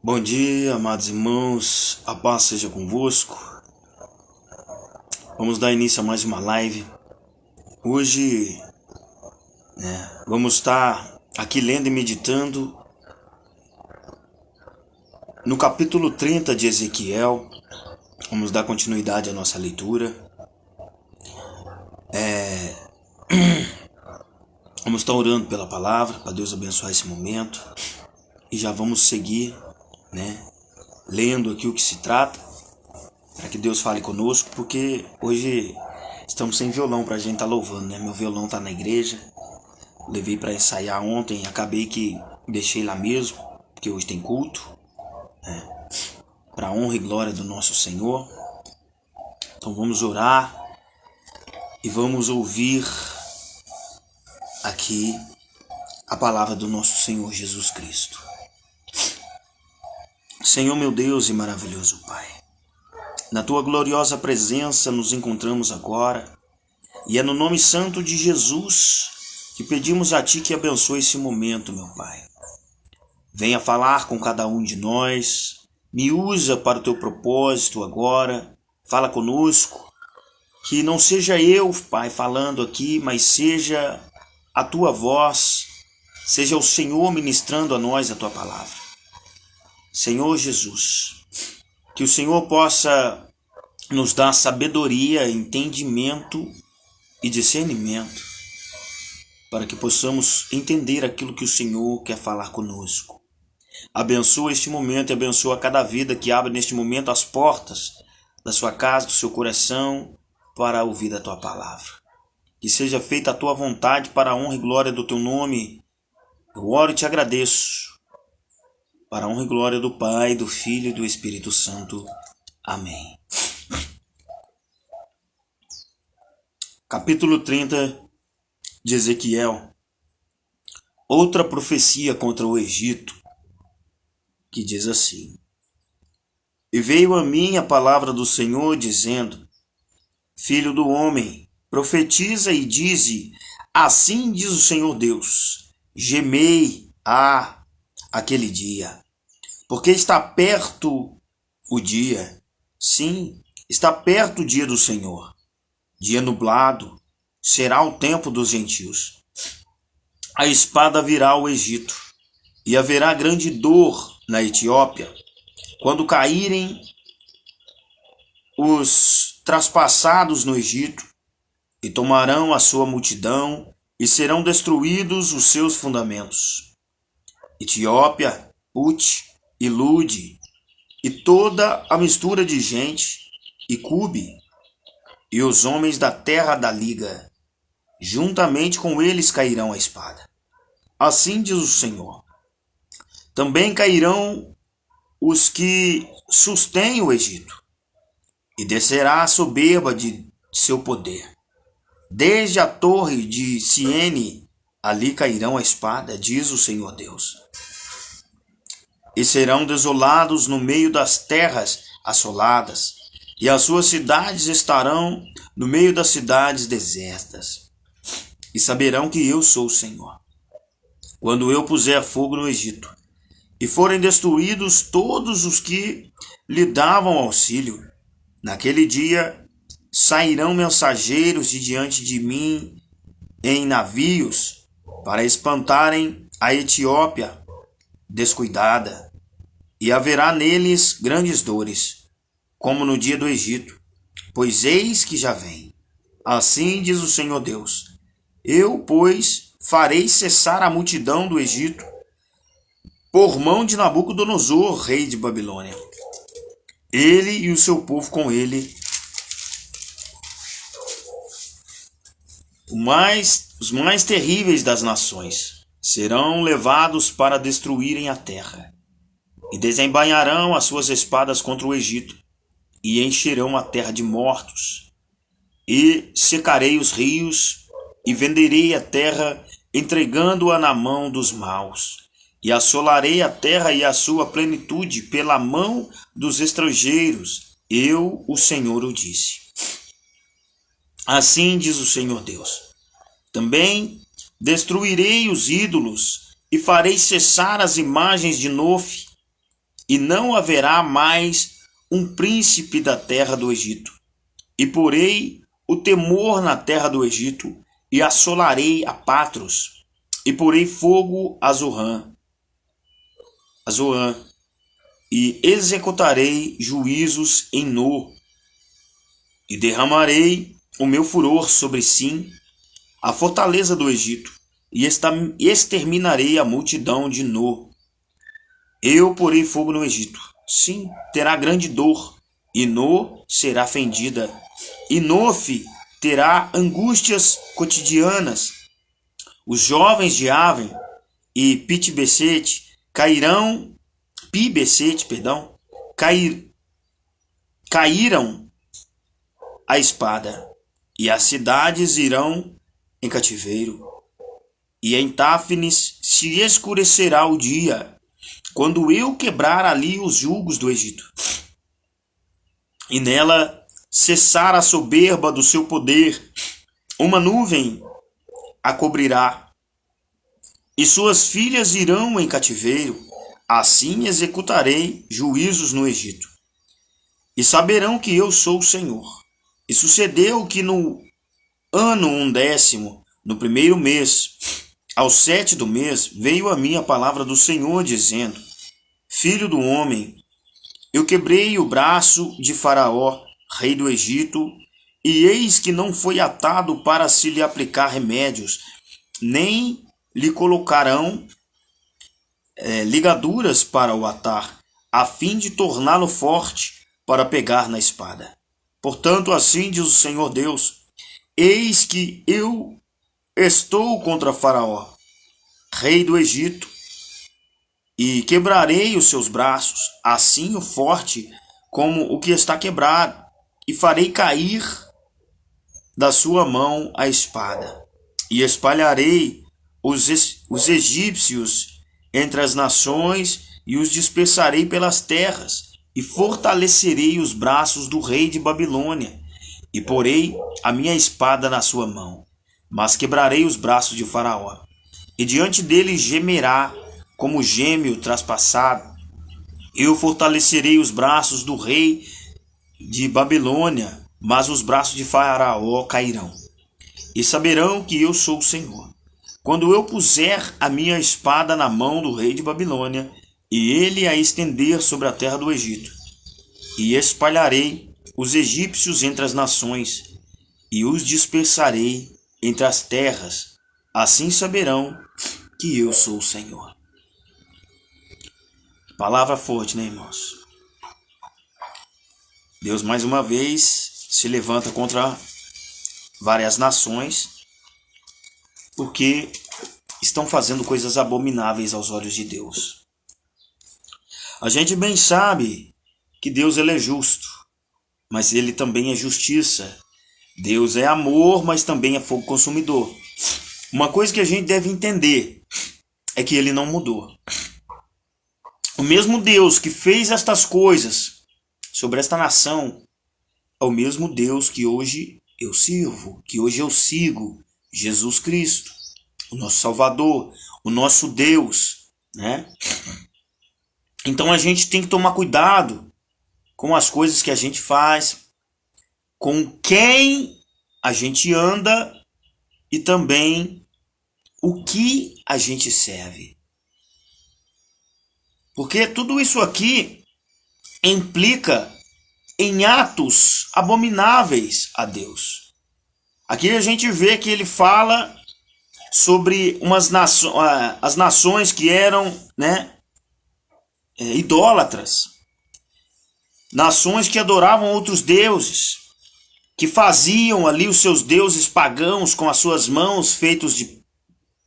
Bom dia, amados irmãos, a paz seja convosco. Vamos dar início a mais uma live. Hoje, vamos estar aqui lendo e meditando no capítulo 30 de Ezequiel. Vamos dar continuidade à nossa leitura. Vamos estar orando pela palavra, para Deus abençoar esse momento. E já vamos seguir, lendo aqui o que se trata, para que Deus fale conosco, porque hoje estamos sem violão para a gente estar louvando, Meu violão está na igreja, levei para ensaiar ontem, acabei que deixei lá mesmo, porque hoje tem culto, para a honra e glória do nosso Senhor. Então vamos orar e vamos ouvir aqui a palavra do nosso Senhor Jesus Cristo. Senhor meu Deus e maravilhoso Pai, na Tua gloriosa presença nos encontramos agora, e é no nome santo de Jesus que pedimos a Ti que abençoe esse momento, meu Pai. Venha falar com cada um de nós, me usa para o Teu propósito agora, fala conosco, que não seja eu, Pai, falando aqui, mas seja a Tua voz, seja o Senhor ministrando a nós a Tua palavra. Senhor Jesus, que o Senhor possa nos dar sabedoria, entendimento e discernimento, para que possamos entender aquilo que o Senhor quer falar conosco. Abençoa este momento e abençoa cada vida que abre neste momento as portas da sua casa, do seu coração, para ouvir a Tua palavra. Que seja feita a Tua vontade para a honra e glória do Teu nome. Eu oro e Te agradeço. Para a honra e glória do Pai, do Filho e do Espírito Santo. Amém. Capítulo 30 de Ezequiel. Outra profecia contra o Egito, que diz assim: E veio a mim a palavra do Senhor, dizendo: Filho do homem, profetiza e dize: Assim diz o Senhor Deus: Gemei, aquele dia, porque está perto o dia, sim, está perto o dia do Senhor. Dia nublado será o tempo dos gentios. A espada virá ao Egito, e haverá grande dor na Etiópia, quando caírem os traspassados no Egito, e tomarão a sua multidão, e serão destruídos os seus fundamentos. Etiópia, Put e Lude, e toda a mistura de gente, e Cube, e os homens da terra da liga, juntamente com eles cairão a espada. Assim diz o Senhor. Também cairão os que sustêm o Egito, e descerá a soberba de seu poder. Desde a torre de Siene, ali cairão a espada, diz o Senhor Deus. E serão desolados no meio das terras assoladas, e as suas cidades estarão no meio das cidades desertas. E saberão que eu sou o Senhor, quando eu puser fogo no Egito, e forem destruídos todos os que lhe davam auxílio. Naquele dia sairão mensageiros de diante de mim em navios, para espantarem a Etiópia descuidada, e haverá neles grandes dores, como no dia do Egito, pois eis que já vem. Assim diz o Senhor Deus: Eu, pois, farei cessar a multidão do Egito, por mão de Nabucodonosor, rei de Babilônia. Ele e o seu povo com ele, os mais terríveis das nações, serão levados para destruírem a terra, e desembainharão as suas espadas contra o Egito, e encherão a terra de mortos, e secarei os rios, e venderei a terra, entregando-a na mão dos maus, e assolarei a terra e a sua plenitude pela mão dos estrangeiros. Eu, o Senhor, o disse. Assim diz o Senhor Deus. Também destruirei os ídolos, e farei cessar as imagens de Nofe, e não haverá mais um príncipe da terra do Egito. E porei o temor na terra do Egito, e assolarei a Patros, e porei fogo a Zoan, e executarei juízos em No, e derramarei o meu furor sobre Sim, a fortaleza do Egito, e exterminarei a multidão de No. Eu porei fogo no Egito, sim, terá grande dor, e No será fendida, e Nof terá angústias cotidianas. Os jovens de Aven e Pibesete cairão, caíram a espada, e as cidades irão em cativeiro, e em Táfnis se escurecerá o dia, quando eu quebrar ali os julgos do Egito, e nela cessar a soberba do seu poder. Uma nuvem a cobrirá, e suas filhas irão em cativeiro. Assim executarei juízos no Egito, e saberão que eu sou o Senhor. E sucedeu que no ano 11º, no primeiro mês, ao 7º do mês, veio a mim a palavra do Senhor, dizendo: Filho do homem, eu quebrei o braço de Faraó, rei do Egito, e eis que não foi atado para se lhe aplicar remédios, nem lhe colocarão ligaduras para o atar, a fim de torná-lo forte para pegar na espada. Portanto, assim diz o Senhor Deus: eis que eu estou contra Faraó, rei do Egito, e quebrarei os seus braços, assim o forte como o que está quebrado, e farei cair da sua mão a espada, e espalharei os egípcios entre as nações, e os dispersarei pelas terras, e fortalecerei os braços do rei de Babilônia, e porei a minha espada na sua mão, mas quebrarei os braços de Faraó, e diante dele gemerá como geme o traspassado. Eu fortalecerei os braços do rei de Babilônia, mas os braços de Faraó cairão. E saberão que eu sou o Senhor, quando eu puser a minha espada na mão do rei de Babilônia, e ele a estender sobre a terra do Egito. E espalharei os egípcios entre as nações, e os dispersarei entre as terras. Assim saberão que eu sou o Senhor. Palavra forte, né, irmãos? Deus mais uma vez se levanta contra várias nações, porque estão fazendo coisas abomináveis aos olhos de Deus. A gente bem sabe que Deus ele é justo, mas ele também é justiça. Deus é amor, mas também é fogo consumidor. Uma coisa que a gente deve entender é que ele não mudou. O mesmo Deus que fez estas coisas sobre esta nação é o mesmo Deus que hoje eu sirvo, que hoje eu sigo, Jesus Cristo, o nosso Salvador, o nosso Deus, né? Então a gente tem que tomar cuidado com as coisas que a gente faz, com quem a gente anda e também o que a gente serve. Porque tudo isso aqui implica em atos abomináveis a Deus. Aqui a gente vê que ele fala sobre as nações que eram, né, idólatras, nações que adoravam outros deuses, que faziam ali os seus deuses pagãos com as suas mãos, feitos de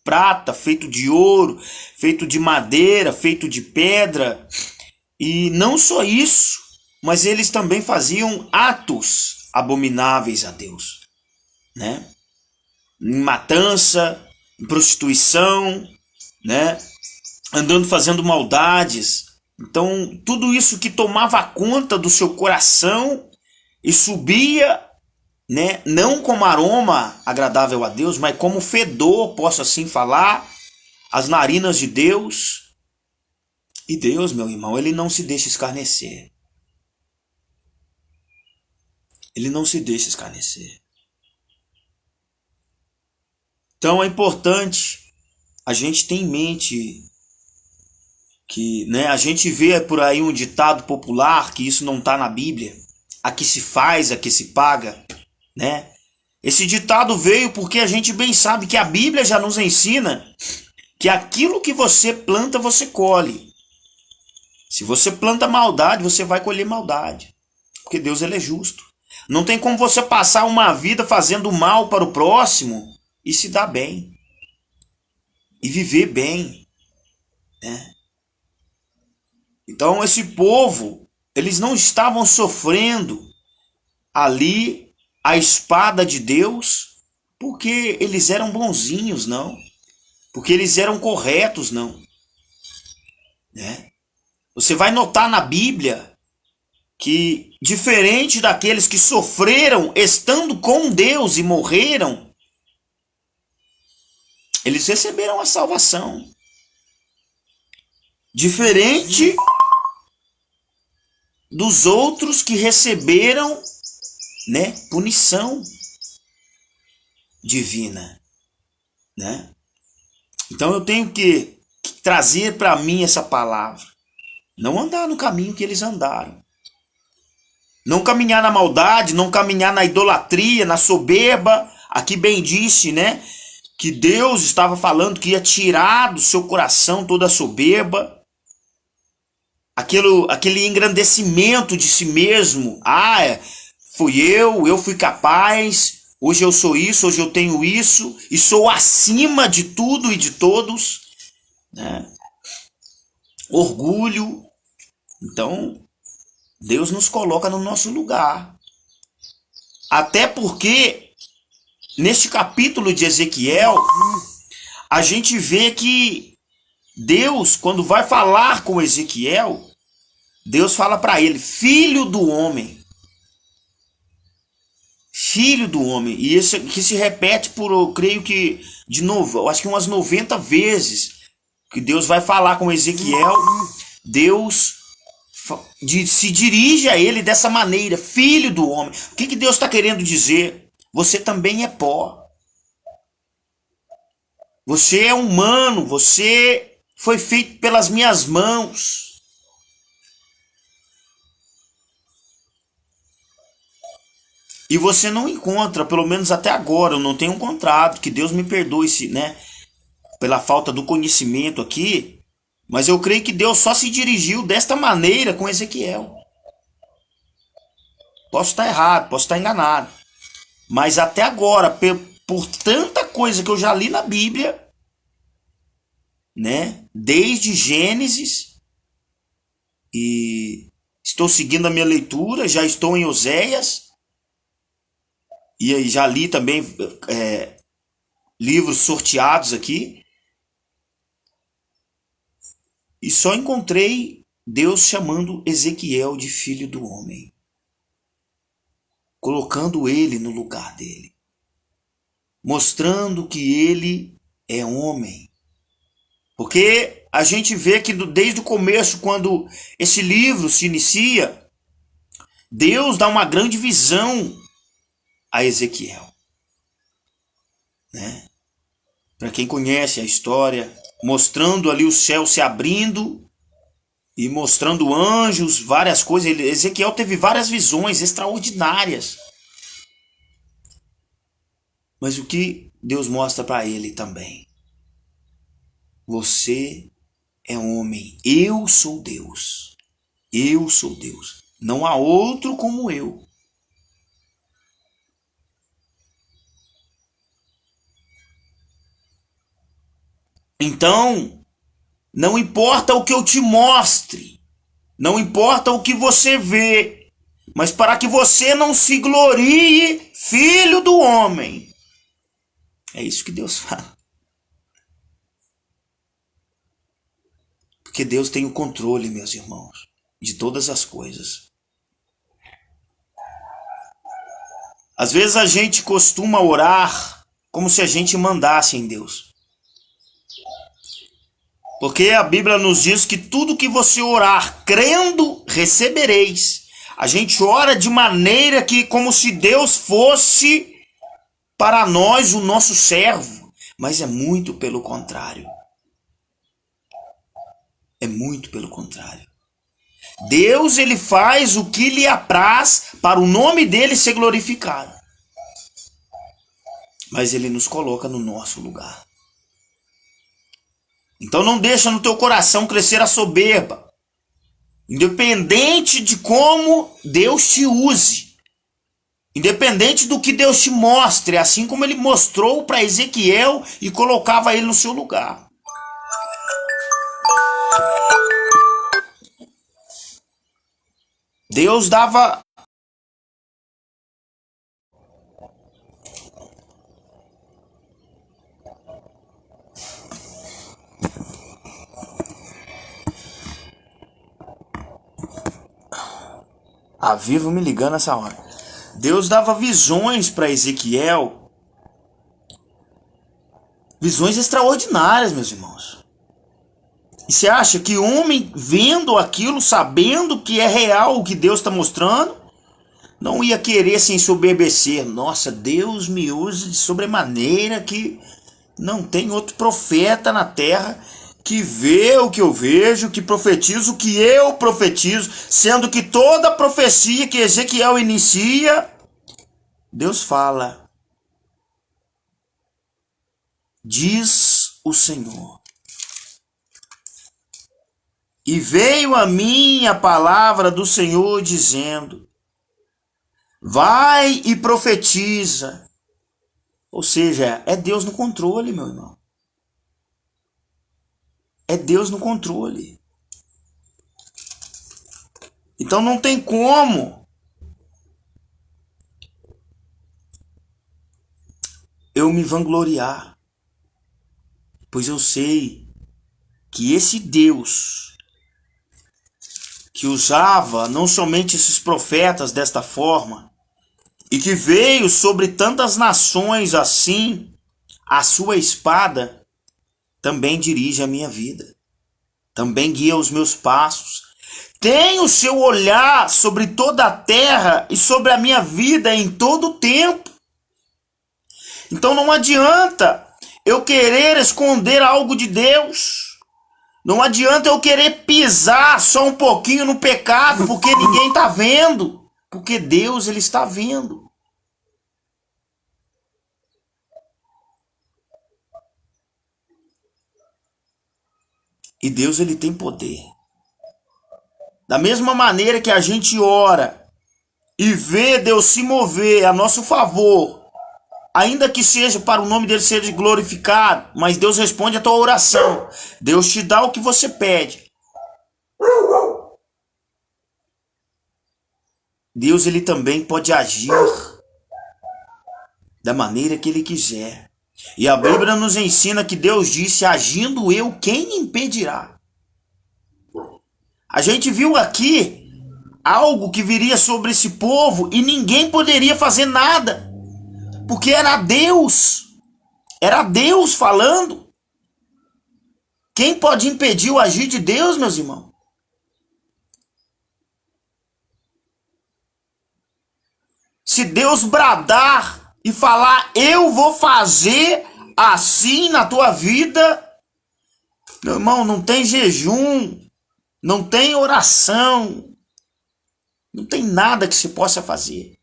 prata, feito de ouro, feito de madeira, feito de pedra. E não só isso, mas eles também faziam atos abomináveis a Deus, né? Em matança, em prostituição, né? Andando fazendo maldades. Então, tudo isso que tomava conta do seu coração e subia, né, não como aroma agradável a Deus, mas como fedor, posso assim falar, as narinas de Deus. E Deus, meu irmão, ele não se deixa escarnecer. Ele não se deixa escarnecer. Então é importante a gente ter em mente que, né, a gente vê por aí um ditado popular que isso não está na Bíblia. Aqui se faz, aqui se paga, né? Esse ditado veio porque a gente bem sabe que a Bíblia já nos ensina que aquilo que você planta, você colhe. Se você planta maldade, você vai colher maldade. Porque Deus, ele é justo. Não tem como você passar uma vida fazendo mal para o próximo e se dar bem. E viver bem, né? Então esse povo, eles não estavam sofrendo ali a espada de Deus porque eles eram bonzinhos, não. Porque eles eram corretos, não. Né? Você vai notar na Bíblia que, diferente daqueles que sofreram estando com Deus e morreram, eles receberam a salvação. Diferente dos outros que receberam, né, punição divina, né? Então eu tenho que trazer para mim essa palavra. Não andar no caminho que eles andaram. Não caminhar na maldade, não caminhar na idolatria, na soberba. Aqui bem disse, né, que Deus estava falando que ia tirar do seu coração toda a soberba. Aquele engrandecimento de si mesmo. Fui eu fui capaz, hoje eu sou isso, hoje eu tenho isso, e sou acima de tudo e de todos, né? Orgulho. Então, Deus nos coloca no nosso lugar. Até porque, neste capítulo de Ezequiel, a gente vê que Deus, quando vai falar com Ezequiel, Deus fala para ele, filho do homem. Filho do homem. E isso que se repete por, eu creio que, de novo, eu acho que umas 90 vezes que Deus vai falar com Ezequiel, Deus se dirige a ele dessa maneira, filho do homem. O que Deus está querendo dizer? Você também é pó. Você é humano, você foi feito pelas minhas mãos. E você não encontra, pelo menos até agora, eu não tenho encontrado, que Deus me perdoe, né, pela falta do conhecimento aqui, mas eu creio que Deus só se dirigiu desta maneira com Ezequiel. Posso estar errado, posso estar enganado, mas até agora, por tanta coisa que eu já li na Bíblia, né, desde Gênesis, e estou seguindo a minha leitura, já estou em Oséias, e aí já li também livros sorteados aqui, e só encontrei Deus chamando Ezequiel de filho do homem, colocando ele no lugar dele, mostrando que ele é homem. Porque a gente vê que desde o começo, quando esse livro se inicia, Deus dá uma grande visão a Ezequiel, né? Para quem conhece a história, mostrando ali o céu se abrindo e mostrando anjos, várias coisas. Ezequiel teve várias visões extraordinárias. Mas o que Deus mostra para ele também? Você é homem, eu sou Deus. Eu sou Deus. Não há outro como eu. Então, não importa o que eu te mostre, não importa o que você vê, mas para que você não se glorie, filho do homem. É isso que Deus fala. Porque Deus tem o controle, meus irmãos, de todas as coisas. Às vezes a gente costuma orar como se a gente mandasse em Deus. Porque a Bíblia nos diz que tudo que você orar crendo, recebereis. A gente ora de maneira que como se Deus fosse para nós o nosso servo, mas é muito pelo contrário. É muito pelo contrário. Deus, ele faz o que lhe apraz para o nome dele ser glorificado. Mas ele nos coloca no nosso lugar. Então não deixa no teu coração crescer a soberba. Independente de como Deus te use. Independente do que Deus te mostre, assim como ele mostrou para Ezequiel e colocava ele no seu lugar. Deus dava vivo me ligando essa hora. Deus dava visões para Ezequiel. Visões extraordinárias, meus irmãos. E você acha que homem vendo aquilo, sabendo que é real o que Deus está mostrando, não ia querer se ensoberbecer? Nossa, Deus me usa de sobremaneira que não tem outro profeta na terra que vê o que eu vejo, que profetiza o que eu profetizo, sendo que toda profecia que Ezequiel inicia, Deus fala: diz o Senhor. E veio a mim a palavra do Senhor dizendo: vai e profetiza. Ou seja, é Deus no controle, meu irmão. É Deus no controle. Então não tem como eu me vangloriar, pois eu sei que esse Deus que usava não somente esses profetas desta forma, e que veio sobre tantas nações assim, a sua espada também dirige a minha vida, também guia os meus passos, tem o seu olhar sobre toda a terra e sobre a minha vida em todo o tempo. Então não adianta eu querer esconder algo de Deus, não adianta eu querer pisar só um pouquinho no pecado, porque ninguém está vendo, porque Deus, ele está vendo. E Deus, ele tem poder. Da mesma maneira que a gente ora e vê Deus se mover a nosso favor, ainda que seja para o nome dele ser glorificado, mas Deus responde a tua oração. Deus te dá o que você pede. Deus, ele também pode agir da maneira que ele quiser. E a Bíblia nos ensina que Deus disse: agindo eu, quem impedirá? A gente viu aqui algo que viria sobre esse povo e ninguém poderia fazer nada, porque era Deus falando. Quem pode impedir o agir de Deus, meus irmãos? Se Deus bradar e falar: eu vou fazer assim na tua vida, meu irmão, não tem jejum, não tem oração, não tem nada que se possa fazer.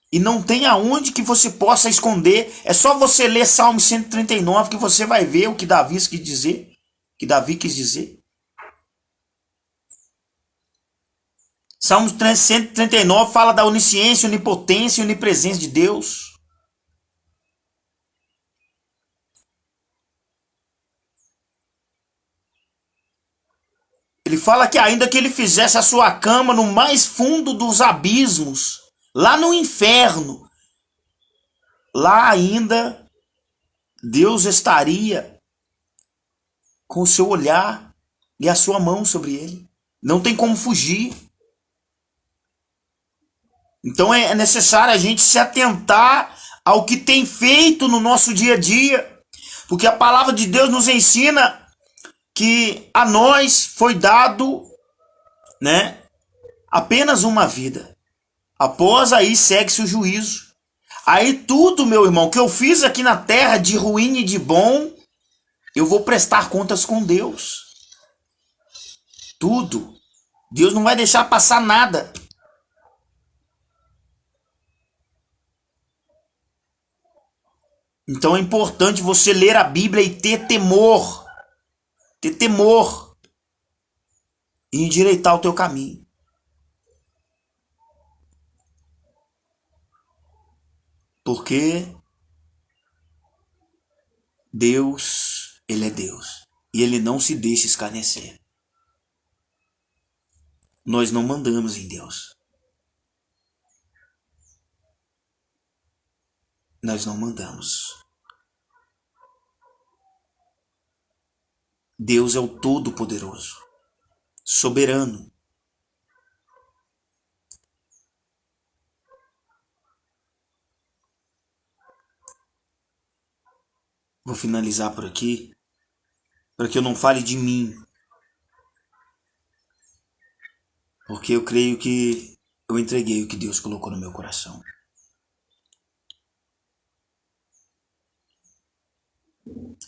E não tem aonde que você possa esconder. É só você ler Salmo 139 que você vai ver o que Davi quis dizer. Salmo 139 fala da onisciência, onipotência e onipresença de Deus. Ele fala que ainda que ele fizesse a sua cama no mais fundo dos abismos, lá no inferno, lá ainda Deus estaria com o seu olhar e a sua mão sobre ele. Não tem como fugir. Então é necessário a gente se atentar ao que tem feito no nosso dia a dia, porque a palavra de Deus nos ensina que a nós foi dado, né, apenas uma vida. Após aí segue-se o juízo. Aí tudo, meu irmão, que eu fiz aqui na terra de ruim e de bom, eu vou prestar contas com Deus. Tudo. Deus não vai deixar passar nada. Então é importante você ler a Bíblia e ter temor. Ter temor. E endireitar o teu caminho. Porque Deus, Ele é Deus. E Ele não se deixa escarnecer. Nós não mandamos em Deus. Nós não mandamos. Deus é o Todo-Poderoso, soberano. Vou finalizar por aqui, para que eu não fale de mim. Porque eu creio que eu entreguei o que Deus colocou no meu coração.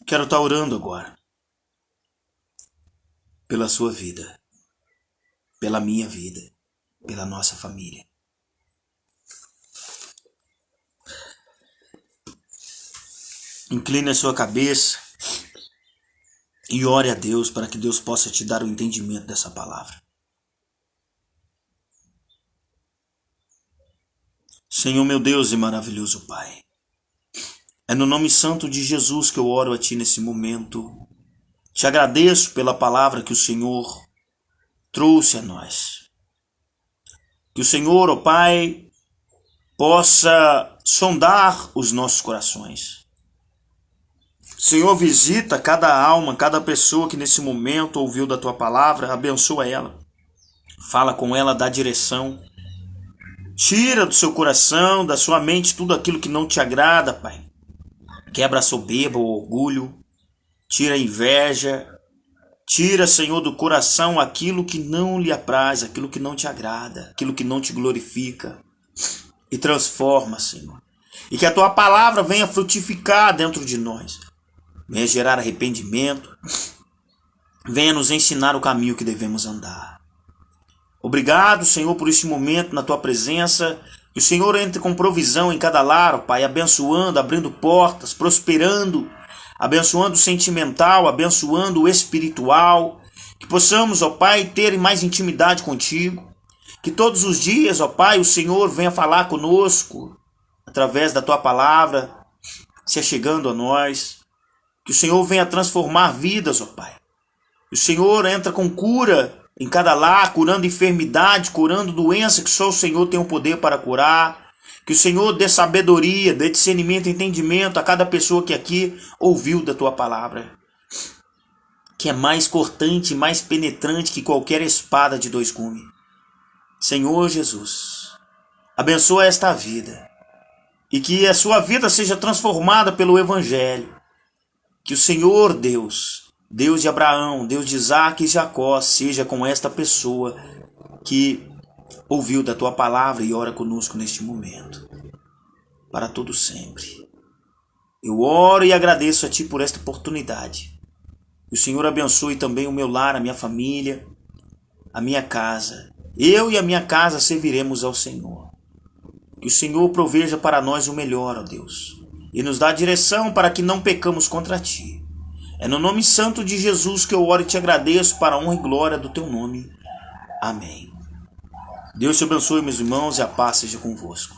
Quero estar orando agora. Pela sua vida. Pela minha vida. Pela nossa família. Incline a sua cabeça e ore a Deus para que Deus possa te dar o entendimento dessa palavra. Senhor meu Deus e maravilhoso Pai, é no nome santo de Jesus que eu oro a Ti nesse momento. Te agradeço pela palavra que o Senhor trouxe a nós. Que o Senhor, ó Pai, possa sondar os nossos corações. Senhor, visita cada alma, cada pessoa que nesse momento ouviu da Tua palavra, abençoa ela. Fala com ela, dá direção. Tira do seu coração, da sua mente, tudo aquilo que não te agrada, Pai. Quebra a soberba, o orgulho. Tira a inveja. Tira, Senhor, do coração aquilo que não lhe apraz, aquilo que não te agrada, aquilo que não te glorifica. E transforma, Senhor. E que a Tua palavra venha frutificar dentro de nós. Venha gerar arrependimento. Venha nos ensinar o caminho que devemos andar. Obrigado, Senhor, por este momento na Tua presença. Que o Senhor entre com provisão em cada lar, ó Pai, abençoando, abrindo portas, prosperando, abençoando o sentimental, abençoando o espiritual. Que possamos, ó Pai, ter mais intimidade contigo. Que todos os dias, ó Pai, o Senhor venha falar conosco através da Tua palavra, se achegando a nós. Que o Senhor venha transformar vidas, ó Pai. Que o Senhor entra com cura em cada lar, curando enfermidade, curando doença que só o Senhor tem o poder para curar. Que o Senhor dê sabedoria, dê discernimento e entendimento a cada pessoa que aqui ouviu da Tua palavra. Que é mais cortante, mais penetrante que qualquer espada de dois gumes. Senhor Jesus, abençoa esta vida. E que a sua vida seja transformada pelo Evangelho. Que o Senhor Deus, Deus de Abraão, Deus de Isaac e Jacó, seja com esta pessoa que ouviu da Tua palavra e ora conosco neste momento, para todo sempre. Eu oro e agradeço a Ti por esta oportunidade. Que o Senhor abençoe também o meu lar, a minha família, a minha casa. Eu e a minha casa serviremos ao Senhor. Que o Senhor proveja para nós o melhor, ó Deus, e nos dá direção para que não pecamos contra Ti. É no nome santo de Jesus que eu oro e te agradeço para a honra e glória do Teu nome. Amém. Deus te abençoe, meus irmãos, e a paz seja convosco.